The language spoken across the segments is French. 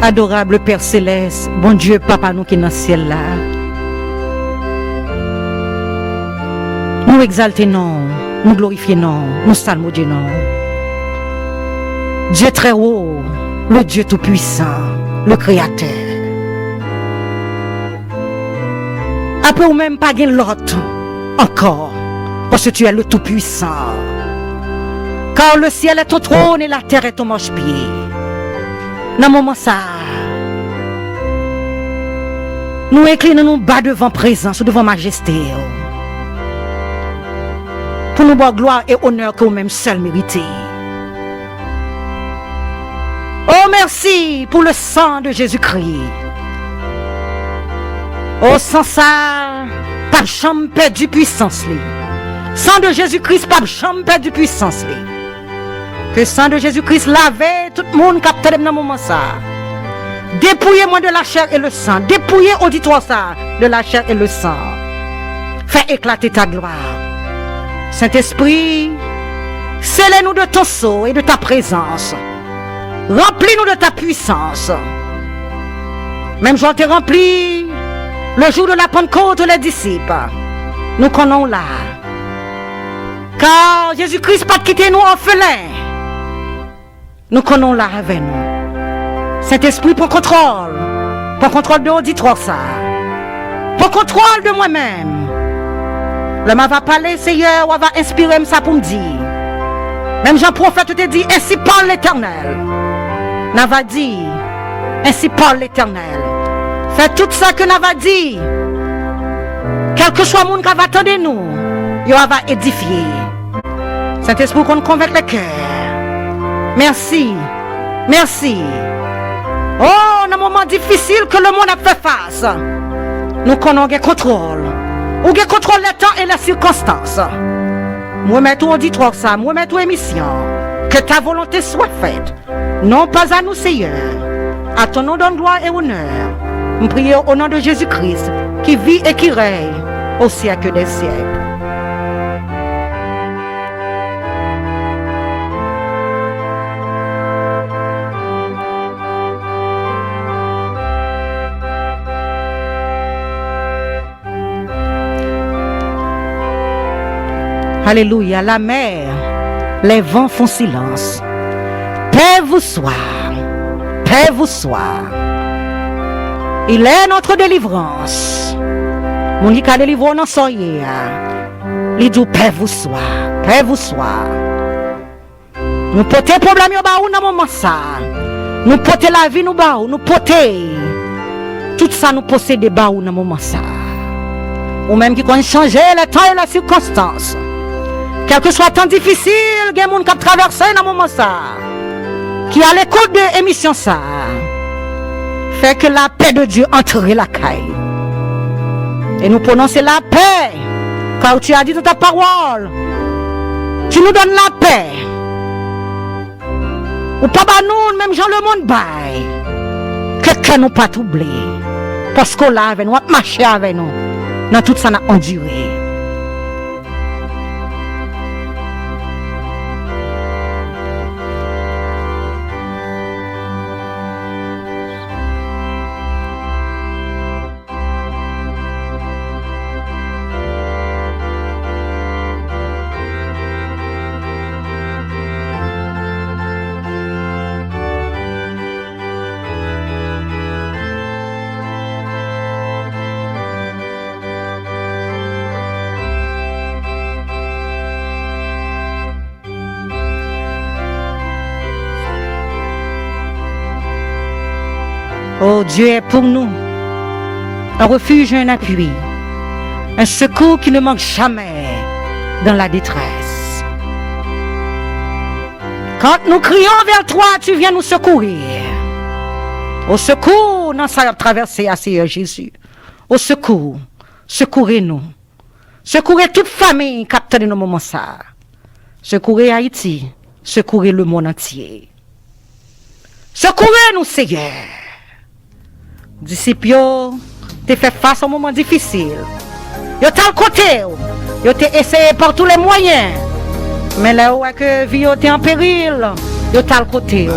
Adorable Père Céleste, bon Dieu, Papa nous qui est dans le ciel là. Nous exaltons, nous glorifions, nous saluons Dieu. Dieu très haut, le Dieu tout-puissant, le Créateur. Après ou même pas l'autre encore, parce que tu es le tout-puissant. Car le ciel est ton trône et la terre est ton marchepied. Dans ce moment ça, nous inclinons nous bas devant présence, devant majesté. Pour nous voir gloire et honneur que vous-même seul méritez. Oh merci pour le sang de Jésus-Christ. Oh sans ça, pas de chambre perdu puissance. Sang de Jésus-Christ, pas de chambre perdu puissance. Que le sang de Jésus-Christ lave tout le monde qui a dans le moment ça. Dépouillez-moi de la chair et le sang. Dépouillez auditoire ça de la chair et le sang. Fais éclater ta gloire. Saint-Esprit, scellez-nous de ton sceau et de ta présence. Remplis-nous de ta puissance. Même Jean t'ai rempli le jour de la Pentecôte les disciples. Nous connaissons là. Car Jésus-Christ pas quitté nous orphelins. Nous connaissons là avec nous. Saint-Esprit prend contrôle. Prend contrôle de l'auditoire ça. Prend contrôle de moi-même. Le m'a va parler, Seigneur, ou va inspirer ça pour me dire. Même Jean-Prophète te dit, ainsi parle l'Éternel. N'a va dit, ainsi parle l'Éternel. Fais tout ça que n'a va dit. Quel que soit le monde qui va attendre nous, il va édifier. Saint-Esprit qu'on convainc le cœur. Merci. Merci. Oh, dans un moment difficile que le monde a fait face, nous connaissons le contrôle. Ou le contrôle le temps et les circonstances. Moi, mets tout auditoire ça, moi, mets tout émission. Que ta volonté soit faite. Non pas à nous, Seigneur. À ton nom donne gloire et honneur. Nous prions au nom de Jésus-Christ, qui vit et qui règne au siècle des siècles. Alléluia, la mer, les vents font silence. Paix vous soit, paix vous soit. Il est notre délivrance. Mon dit qu'à délivrer non soyez. Il dit paix vous soit, paix vous soit. Nous portons problème au baou dans moment ça. Nous portons la vie nous baou, nous portons tout ça nous posséder baou dans moment ça. Ou même qui connaît changer le temps et les circonstances. Quel que soit le temps difficile, il y a des gens qui ont traversé dans ce moment ça, qui a l'écoute de l'émission ça, fait que la paix de Dieu entre la caille. Et nous prononçons la paix, car tu as dit dans ta parole, tu nous donnes la paix. Ou pas nous, même Jean le monde bail, que nous pas oublier, parce qu'on l'a avec nous, on marche avec nous, dans tout ça, on a enduré. Oh, Dieu est pour nous un refuge et un appui, un secours qui ne manque jamais dans la détresse. Quand nous crions vers toi, tu viens nous secourir. Au secours, dans sa traversée à Seigneur Jésus. Au secours, secourez-nous. Secourez toute famille captée dans nos moments ça. Secourez Haïti, secourez le monde entier. Secourez-nous, Seigneur. Disciples, tu fait face à un moment difficile. Yo t'as le côté, yo t'es essayé par tous les moyens. Mais là où est que vie était en péril, yo t'as le côté.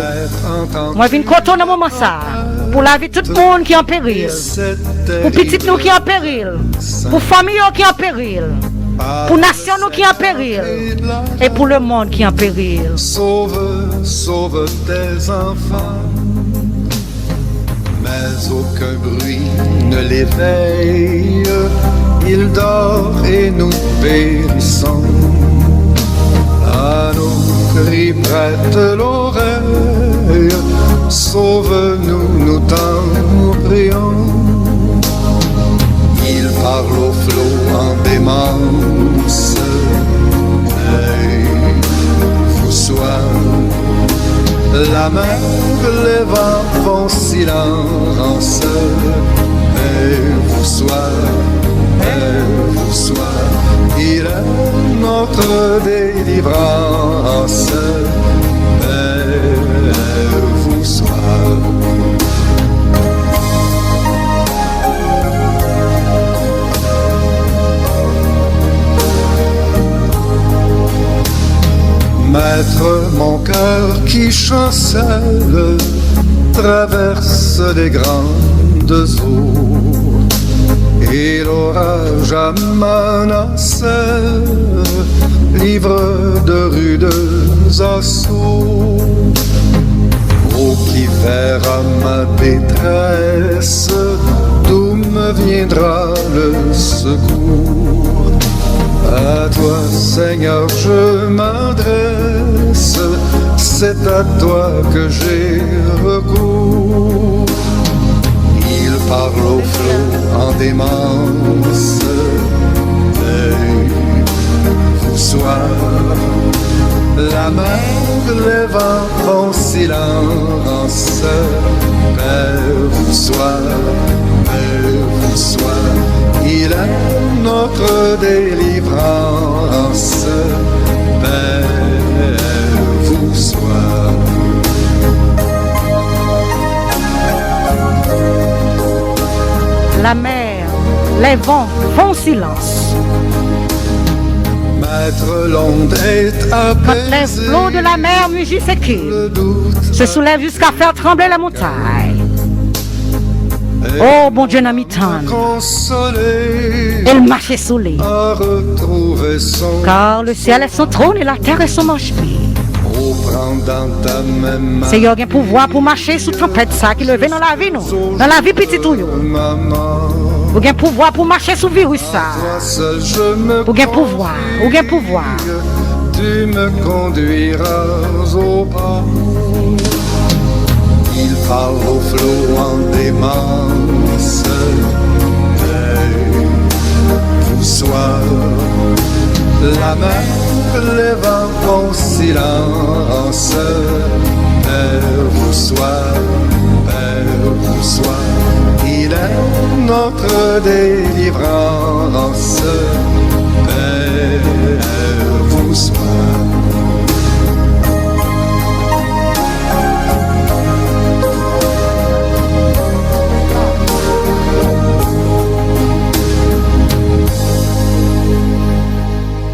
Moi je viens de côté dans moment ça. pour la vie de tout le monde qui est en péril, pour petites nous qui est en péril, pour famille qui est en péril, pour nation nous qui est en péril, et pour le monde qui est en péril. Sauve, sauve tes enfants, mais aucun bruit ne l'éveille. Il dort et nous périssons. À nos cris prête l'oreille. Sauve-nous, nous t'en prions. Il parle au flot en démence. Hey, vous soit la mer, les vents font silence. Et vous soit, il est notre délivrance. Et vous soit. Maître, mon cœur qui chancelle traverse les grandes eaux et l'orage a menacé livre de rudes assauts. Oh, qui verra ma détresse, d'où me viendra le secours? À toi, Seigneur, je m'adresse, c'est à toi que j'ai recours. Il parle au flot en démence, et vous soit la mer, les vents font silence, et vous soit, il est notre délivrance, Père, vous soit. La mer, les vents font silence. Maître, l'onde est apaisée. Quand les flots de la mer mugissent et qu'ils se soulèvent jusqu'à faire trembler la montagne. Oh, bon Dieu, n'a mis tant. Elle marchait sous les. Car le ciel est son trône et la terre est son marche-pied. Seigneur, il y a pouvoir pour marcher sous tempête ça qui levait dans la vie, nous. Dans la vie petite ou yo. Vous avez pouvoir pour marcher sous virus ça. Vous avez pouvoir. Vous avez pouvoir. Tu me conduiras au pas. Il parle au flot en démence. Vous soit la mer, les vents font silence. Vous soit, il est notre délivrance. Vous soit.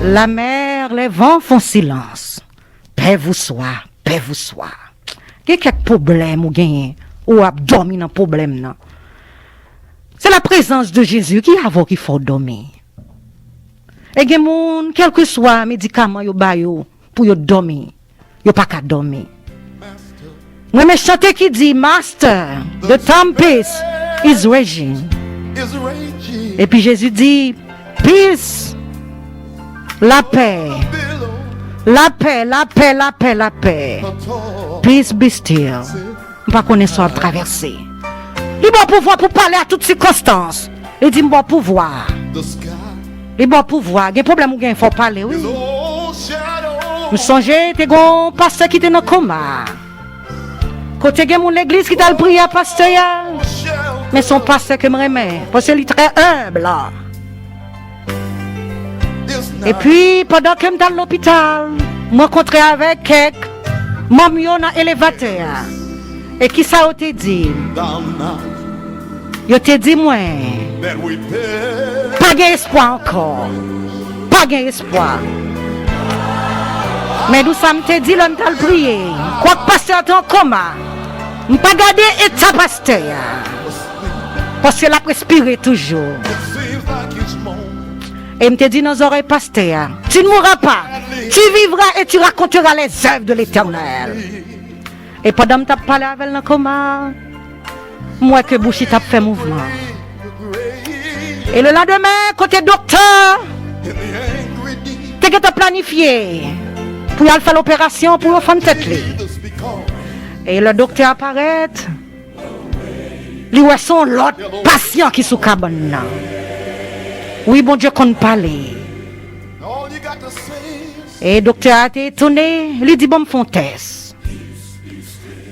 La mer, les vents font silence. Paix vous soit, paix vous soit. Il y a quelques problèmes ou gagnent ou abdomen dans problème non. C'est la présence de Jésus qui a qu'il faut dormir. Et gen moun quel que soit médicament yo ba yo pour yo dormir, yo pas qu'à dormir. Moi me chanter qui dit Master, the tempest is raging. Et puis Jésus dit peace. La paix, la paix, la paix, la paix, la paix. Peace be still. On va connaître ça à traverser. Il va pouvoir pour parler à toutes circonstances. Il dit bon pouvoir. Il va pouvoir. Il y a un problème où il faut parler, oui. Vous songez, tu as un pasteur qui était dans le coma. Côté de l'église qui t'a prié à pasteur. Mais son pasteur que je remets. Parce qu'il est très humble là. Et puis, pendant que je suis dans l'hôpital, je me rencontre avec quelqu'un, je suis dans l'élévateur. Et qui ça te dit? Je te dis, moi, pas d'espoir encore. Pas d'espoir. Mais d'où ça me te dit, l'homme t'a prié. Quoi que pasteur est en coma. Je ne pas garder état pasteur. Parce que la respirer toujours. Et je te dis dans les oreilles pasteur, tu ne mourras pas. Tu vivras et tu raconteras les œuvres de l'Éternel. Et pendant que tu as parlé avec le coma, moi que Bouchi t'a fait mouvement. Et le lendemain, côté docteur, tu as planifié pour aller faire l'opération pour faire une tête. Et le docteur apparaît. Lui voit son l'autre patient qui est sous cabane. Oui, bon Dieu, qu'on parle. Et le docteur a été étonné. Il dit, bon, me font test.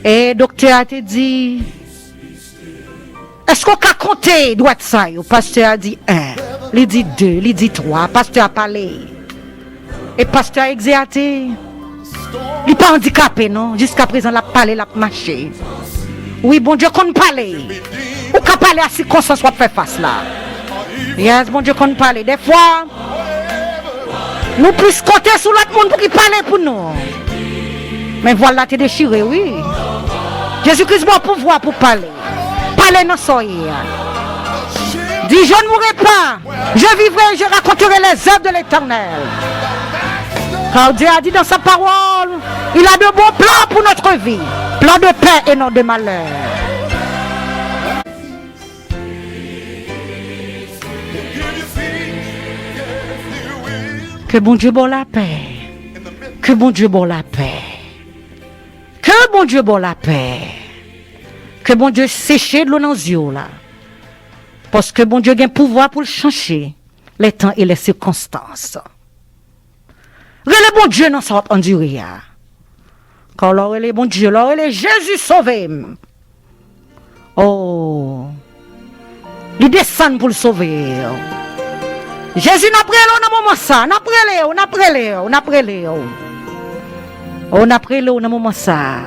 Et le docteur a été dit, est-ce qu'on peut compter droit de ça? Le pasteur a dit 1, il dit 2, il dit 3. Le pasteur a parlé. Et le pasteur a exercé. Il n'est pas handicapé, non? Jusqu'à présent, il a parlé, il a marché. Oui, bon Dieu, qu'on parle. Ou qu'on parle à circonstance pour faire face là. Yes, bon Dieu, qu'on parle. Des fois, nous plus compter sur l'autre monde pour qu'il parle pour nous. Mais voilà, tu es déchiré, oui. Jésus-Christ a pouvoir pour parler. Parler dans son ear. Dis, je ne mourrai pas. Je vivrai et je raconterai les œuvres de l'Éternel. Car Dieu a dit dans sa parole, il a de bons plans pour notre vie. Plans de paix et non de malheur. Que bon Dieu bon la paix. Que bon Dieu bon la paix. Que bon Dieu bon la paix. Que bon Dieu sèche de l'eau dans les yeux là. Parce que bon Dieu a un pouvoir pour changer les temps et les circonstances. Le bon Dieu dans sa endurée. Quand le bon Dieu, le Jésus sauvé. Oh. Il descend pour le sauver. Jésus n'a pris l'eau dans le moment ça. N'a pris l'eau. On a pris l'eau dans le moment ça.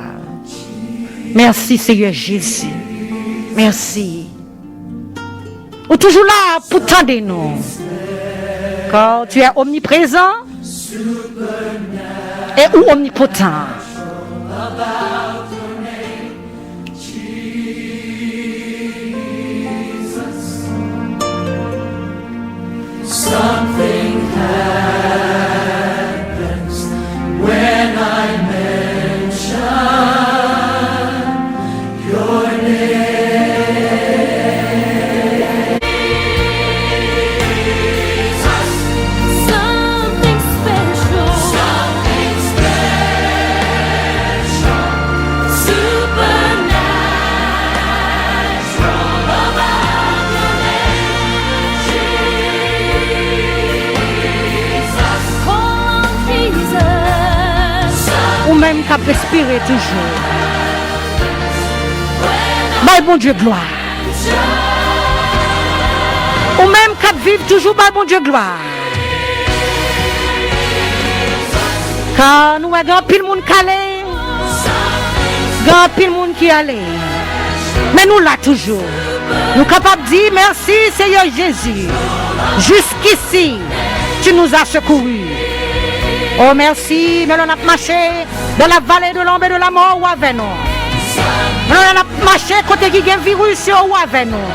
Merci Seigneur Jésus. Merci. Ou toujours là pour tendre nous. Quand tu es omniprésent et ou omnipotent. Something happens when I mention your name. Something special. Something special. Supernatural about your name. Jesus. Call on Jesus. Ou même qu'à respirer toujours. Bah bon Dieu gloire. Ou même qu'à vivre toujours, bah bon Dieu gloire. Car nous avons pile monde calé. Grand pile monde qui allait. Mais nous là toujours. Nous capables de dire merci Seigneur Jésus. Jusqu'ici, tu nous as secourus. Oh merci, mais on a marché dans la vallée de l'ombre et de la mort ou avec nous. On a marché côté qui a un virus ou avec nous.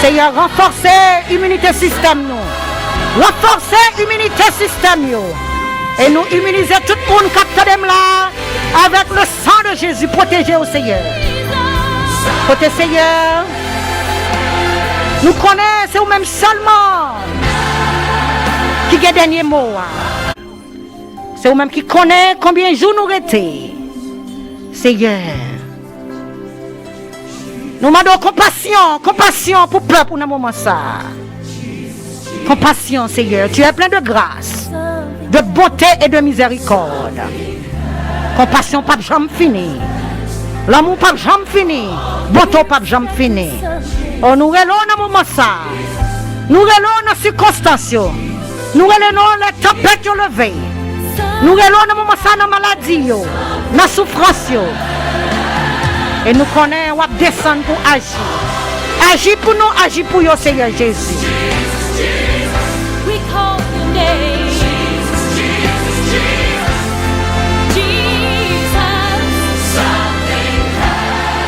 Seigneur, renforcer l'immunité système nous. Renforcer l'immunité système nous. Et nous immuniser tout le monde qui est là avec le sang de Jésus. Protéger au Seigneur. Côté Seigneur, nous connaissons même seulement qui a le dernier mot. C'est vous-même qui connaît combien de jours nous étions. Seigneur. Nous demandons compassion pour le peuple pour un moment ça. Compassion, Seigneur. Tu es plein de grâce, de bonté et de miséricorde. Compassion, pas jamais fini. L'amour, pas jamais fini. Bonté, pas jamais fini. Oh, nous relons dans un moment ça. Nous relons dans les circonstances. Nous relons les tempêtes levées. Nous relons dans un moment ça dans la maladie, dans la souffrance. Et nous connaissons, on va descendre pour agir. Agir pour nous, agir pour vous, Seigneur Jésus. We call your name. Jesus. Something happens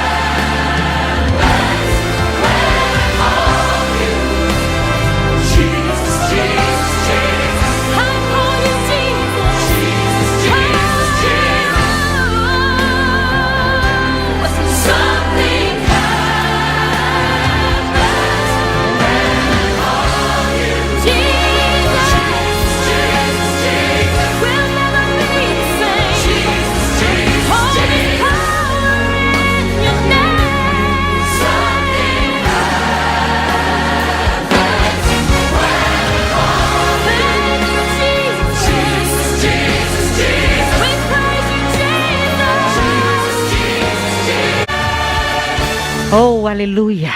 Oh, alléluia.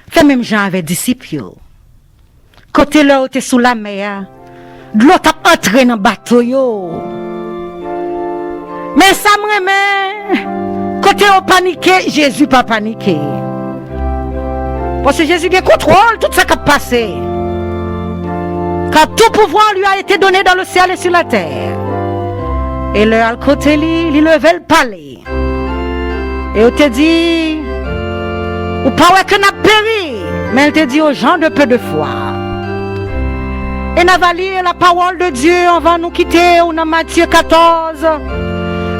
Fait même Jean avec disciples. Côté là où t'es sous la mer, de l'eau t'a entré dans le bateau. Mais ça me remet, côté où paniqué, Jésus pas paniqué. Parce que Jésus a contrôle tout ça qui a passé. Car tout pouvoir lui a été donné dans le ciel et sur la terre. Et là, à côté, il levait le palais. Et il te dit, ou pas que n'a péri, mais il te dit aux gens de peu de foi. Et nous allons lire la parole de Dieu, on va nous quitter dans Matthieu 14,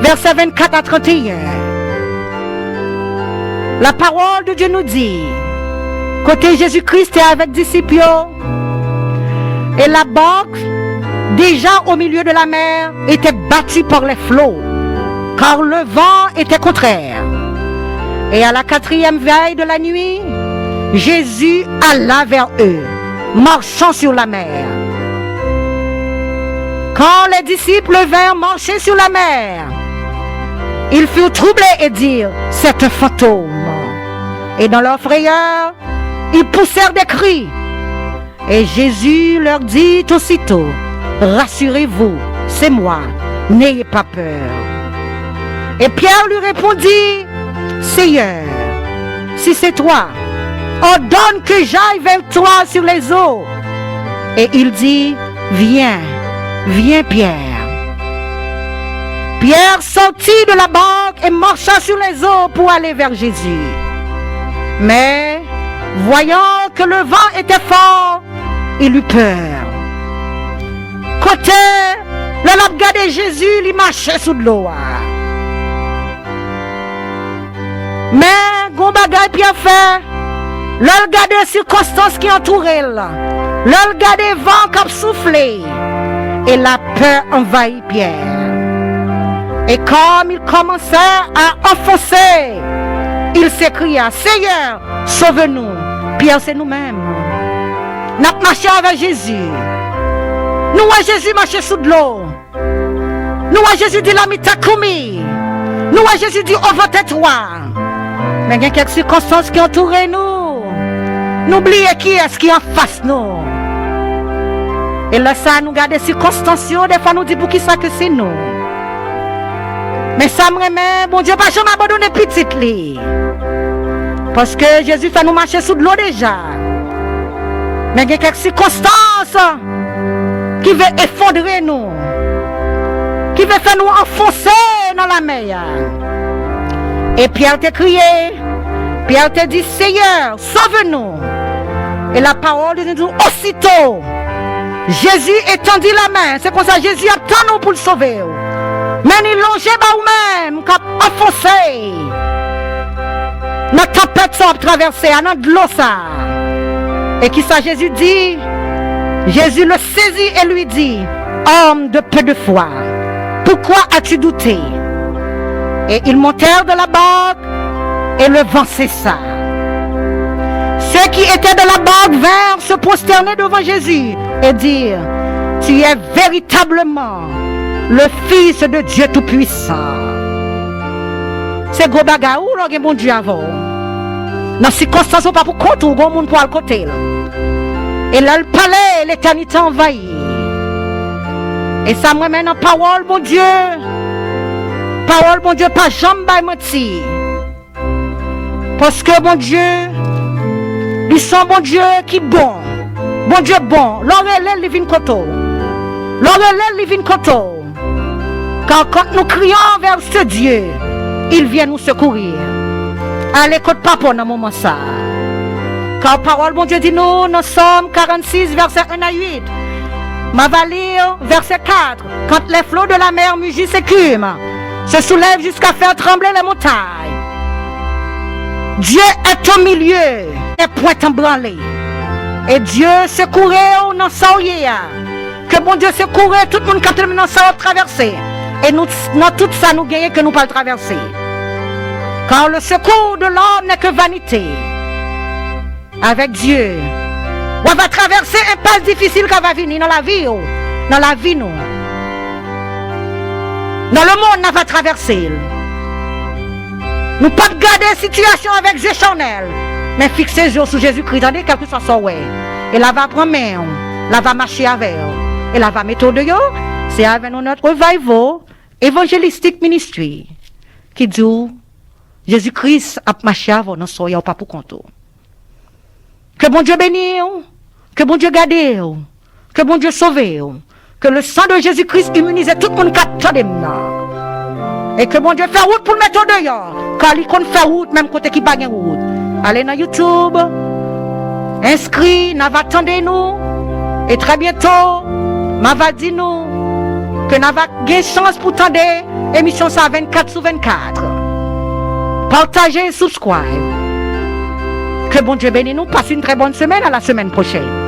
versets 24 à 31. La parole de Dieu nous dit, côté Jésus-Christ est avec disciples, et la barque, déjà au milieu de la mer, était battue par les flots, car le vent était contraire. Et à la 4e veille de la nuit, Jésus alla vers eux, marchant sur la mer. Quand les disciples vinrent marcher sur la mer, ils furent troublés et dirent, c'est un fantôme. Et dans leur frayeur, ils poussèrent des cris. Et Jésus leur dit aussitôt, rassurez-vous, c'est moi, n'ayez pas peur. Et Pierre lui répondit, Seigneur, si c'est toi, ordonne que j'aille vers toi sur les eaux. Et il dit, viens, viens Pierre. Pierre sortit de la barque et marcha sur les eaux pour aller vers Jésus. Mais, voyant que le vent était fort, il eut peur. Côté, le l'a regardé Jésus, il marchait sous de l'eau. Mais, gon bagay Pierre fait, le regardé les circonstances qui entouraient, le regardé le vent qui a soufflé, et la peur envahit Pierre. Et comme il commençait à enfoncer, il s'écria, Seigneur, sauve-nous. Pierre, c'est nous-mêmes. Nous avons marché avec Jésus. Nous voyons Jésus marcher sous de l'eau. Nous voyons Jésus dire la mitakoumi. Nous voyons Jésus dire au ventre toi. Mais il y a quelques circonstances qui entourent nous. N'oubliez qui est-ce qui est en face nous. Et là, ça nous garde des circonstances. Des fois, nous dit pour qui ça que c'est nous. Mais ça me remet, bon Dieu, pas jamais abandonner petite lit. Parce que Jésus fait nous marcher sous de l'eau déjà. Mais il y a quelques circonstances qui veulent effondrer nous. Qui veulent faire nous enfoncer dans la mer. Et Pierre t'a crié. Pierre t'a dit, Seigneur, sauve-nous. Et la parole de nous aussitôt. Jésus étendit la main. C'est comme ça Jésus attend nous pour le sauver. Mais il longeait par vous-même, qui a enfoncé. Notre tempête ça a traversé, à notre de l'eau ça. Et qui ça Jésus dit? Jésus le saisit et lui dit, homme de peu de foi, pourquoi as-tu douté? Et ils montèrent de la barque et le vent cessa. Ceux qui étaient de la barque vinrent se prosterner devant Jésus et dire, tu es véritablement le Fils de Dieu Tout-Puissant. C'est gros bagarre ou l'on bon Dieu avant. Dans ces circonstances, pas pour compte ou bon monde pour le côté. Et là, le palais, l'éternité envahit. Et ça me ramène en parole, mon Dieu. Parole, mon Dieu, pas jamais menti. Parce que, mon Dieu, ils sont bon Dieu qui bon. Bon Dieu bon. L'orelèle, il vient koto. L'orelèle, il vient koto. Car quand nous crions vers ce Dieu, il vient nous secourir. Allez, côté papa, dans moment ça. Car parole, mon Dieu dit nous, nous sommes 46, verset 1 à 8. Ma va lire, verset 4. Quand les flots de la mer mugissent et écument, se soulèvent jusqu'à faire trembler les montagnes. Dieu est au milieu, et point embranlé. Et Dieu secourait dans sa que bon Dieu secourait tout le monde qui a terminé dans sa traversée. Et nous, dans tout ça, nous gagnons que nous pas le traverser. Car le secours de l'homme n'est que vanité. Avec Dieu, on va traverser un pas difficile qui va venir dans la vie. Dans la vie, nous. Dans le monde, on va traverser. Nous pas garder la situation avec Zéchanel, mais fixer les yeux sur Jésus-Christ, attendez, quelque chose soit ouais. Et là va prendre main, là va marcher avec, et là va mettre de yo, c'est avec nous notre revival évangélistique ministry qui dit Jésus-Christ a marché avec nous, soyons pas pour compte. Que bon Dieu bénisse, que bon Dieu garde, que bon Dieu sauve, que le sang de Jésus-Christ immunise tout le monde qui attend. Et que bon Dieu fait route pour le mettre dehors. Car il compte faire route, même côté qui pas de route. Allez dans YouTube, inscrit, attendez-nous. Et très bientôt, m'a dit nous que nous avons chance pour tendre émission ça 24/24. Partagez et subscribe. Que bon Dieu bénisse nous. Passez une très bonne semaine, à la semaine prochaine.